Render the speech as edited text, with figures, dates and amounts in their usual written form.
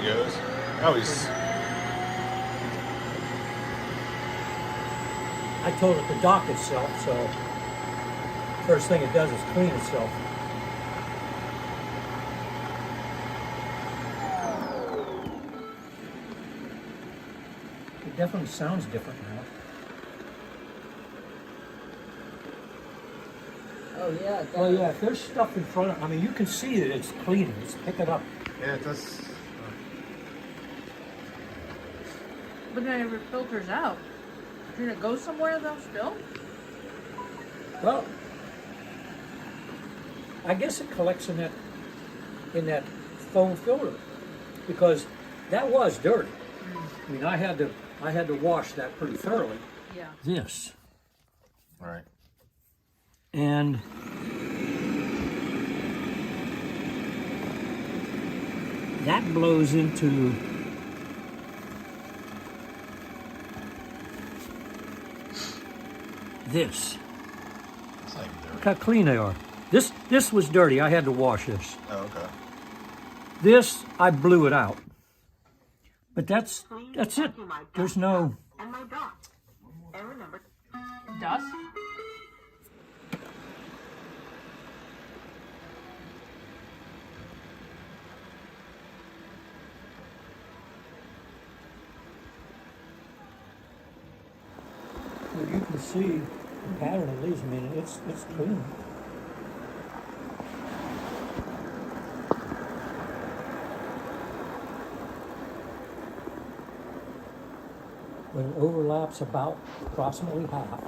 he goes. Oh, he's... I told it to dock itself, so first thing it does is clean itself. It definitely sounds different now. Oh yeah. It Oh does. yeah, if there's stuff in front of, I mean, you can see that it's cleaning, it's picking up. Yeah, it does. But then if it filters out, can it go somewhere though still? Well, I guess it collects in that foam filter, because that was dirty. I mean, I had to wash that pretty thoroughly. Yeah. This. All right. And that blows into this. It's like dirty. Look how clean they are. This was dirty. I had to wash this. Oh, okay. This, I blew it out. But that's it. There's no... Dust? Well, you can see the pattern of these. I mean, it's clean. But it overlaps about approximately half.